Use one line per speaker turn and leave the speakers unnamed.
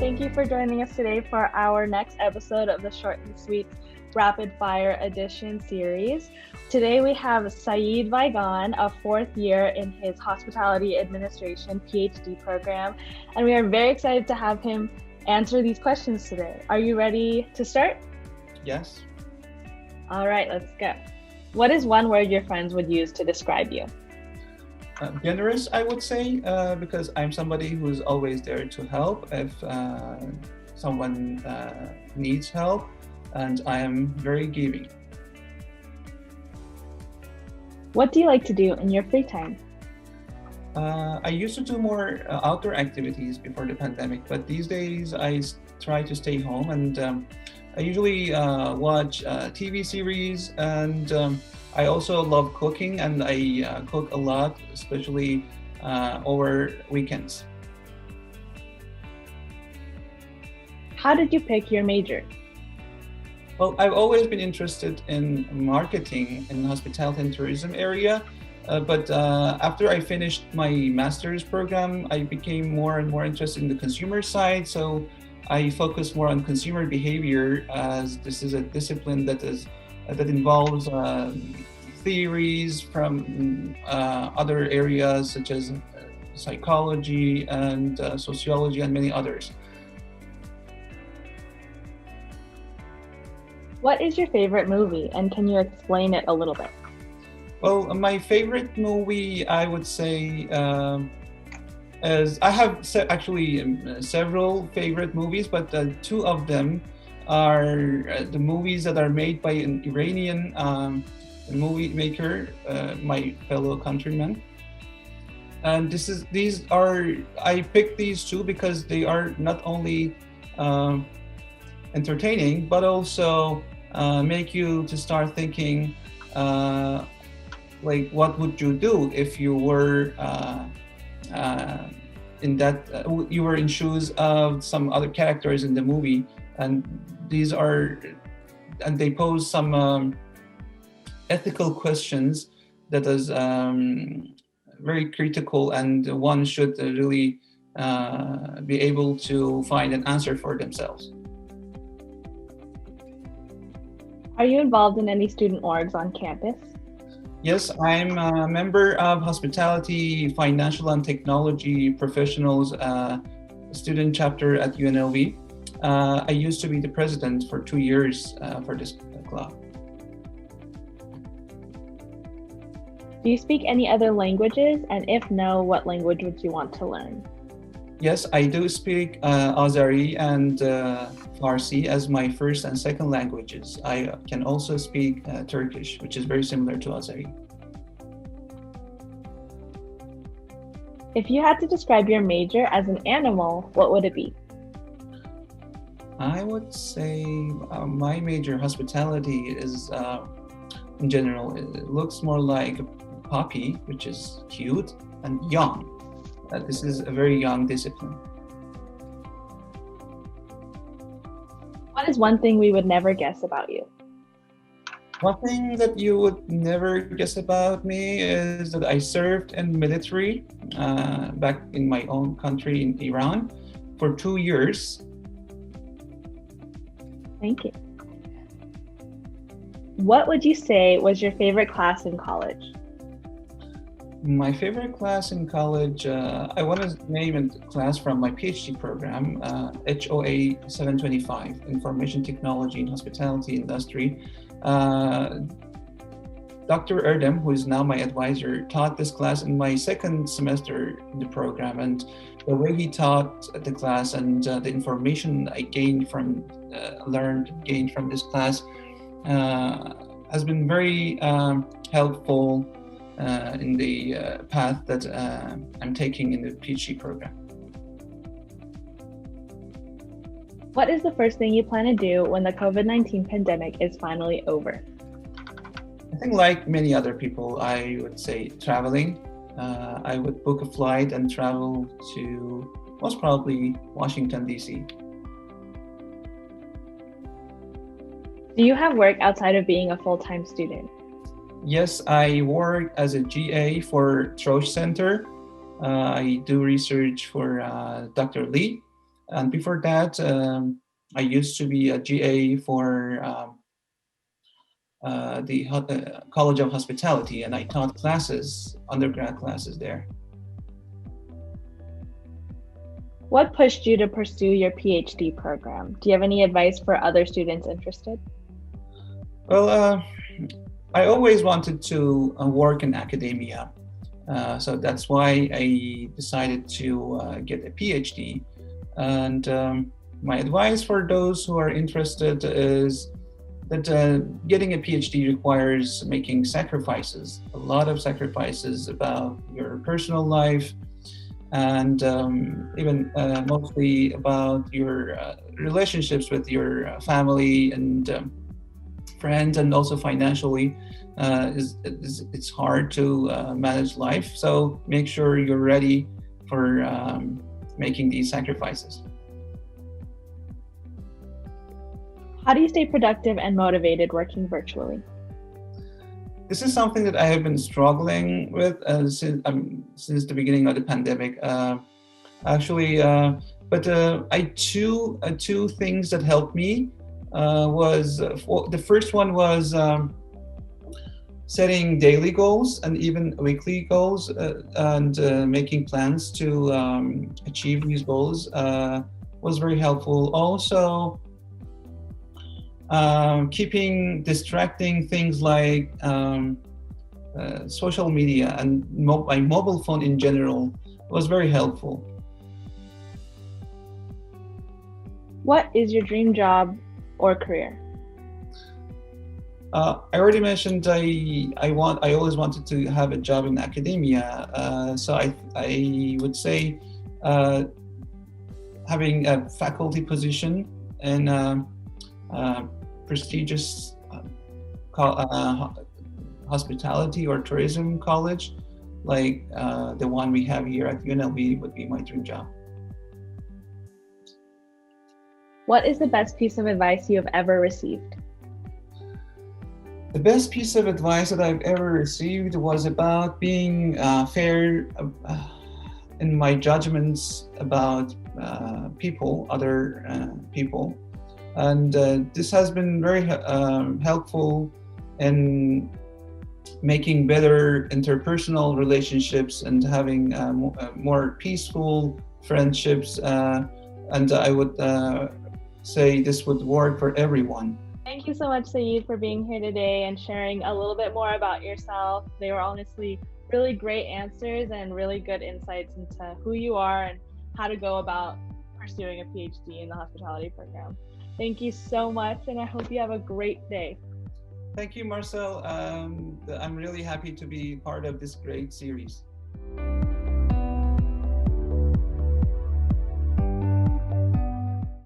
Thank you for joining us today for our next episode of the Short and Sweet Rapid Fire Edition series. Today we have Saeed Vayghan, a fourth year in his Hospitality Administration PhD program, and we are very excited to have him answer these questions today. Are you ready to start?
Yes.
All right, let's go. What is one word your friends would use to describe you?
Generous, I would say, because I'm somebody who's always there to help if someone needs help, and I am very giving.
What do you like to do in your free time?
I used to do more outdoor activities before the pandemic, but these days I try to stay home, and I usually watch TV series, and I also love cooking, and I cook a lot, especially over weekends.
How did you pick your major?
Well, I've always been interested in marketing in hospitality and tourism area, but after I finished my master's program, I became more and more interested in the consumer side. So I focus more on consumer behavior, as this is a discipline that involves theories from other areas such as psychology and sociology and many others.
What is your favorite movie, and can you explain it a little bit?
Well, my favorite movie, I would say, is I have several favorite movies, but two of them are the movies that are made by an Iranian movie maker, my fellow countrymen. And I picked these two because they are not only entertaining, but also make you to start thinking, like, what would you do if you were you were in shoes of some other characters in the movie, and they pose some ethical questions that is very critical, and one should really be able to find an answer for themselves.
Are you involved in any student orgs on campus?
Yes, I'm a member of Hospitality, Financial and Technology Professionals student chapter at UNLV. I used to be the president for 2 years for this club.
Do you speak any other languages? And if no, what language would you want to learn?
Yes, I do speak Azeri and Farsi as my first and second languages. I can also speak Turkish, which is very similar to Azeri.
If you had to describe your major as an animal, what would it be?
I would say my major, hospitality, is in general, it looks more like a puppy, which is cute and young. This is a very young discipline.
What is one thing we would never guess about you?
One thing that you would never guess about me is that I served in military back in my own country in Iran for 2 years.
Thank you. What would you say was your favorite class in college?
My favorite class in college, I want to name a class from my PhD program, HOA 725, Information Technology in Hospitality Industry. Dr. Erdem, who is now my advisor, taught this class in my second semester in the program, and the way he taught the class and the information I gained from this class has been very helpful in the path that I'm taking in the PhD program.
What is the first thing you plan to do when the COVID-19 pandemic is finally over?
I think, like many other people, I would say traveling. I would book a flight and travel to most probably Washington, D.C.
Do you have work outside of being a full-time student?
Yes, I work as a GA for Troche Center. I do research for Dr. Lee, And before that, I used to be a GA for the College of Hospitality, and I taught classes, undergrad classes there.
What pushed you to pursue your PhD program? Do you have any advice for other students interested?
Well, I always wanted to work in academia. So that's why I decided to get a PhD. And my advice for those who are interested is that getting a PhD requires making sacrifices, a lot of sacrifices about your personal life, and even mostly about your relationships with your family and friends, and also financially. It's hard to manage life. So make sure you're ready for making these sacrifices.
How do you stay productive and motivated working virtually?
This is something that I have been struggling with since the beginning of the pandemic. Actually, but I two things that helped me was the first one was setting daily goals and even weekly goals, and making plans to achieve these goals was very helpful. Also, keeping distracting things like social media and my mobile phone in general was very helpful.
What is your dream job or career?
I already mentioned I always wanted to have a job in academia. So I would say having a faculty position in prestigious hospitality or tourism college, like the one we have here at UNLV, would be my dream job.
What is the best piece of advice you have ever received?
The best piece of advice that I've ever received was about being fair in my judgments about other people. And this has been very helpful in making better interpersonal relationships and having more peaceful friendships. And I would say this would work for everyone.
Thank you so much, Saeed, for being here today and sharing a little bit more about yourself. They were honestly really great answers and really good insights into who you are and how to go about pursuing a PhD in the hospitality program. Thank you so much, and I hope you have a great day.
Thank you, Marcel. I'm really happy to be part of this great series.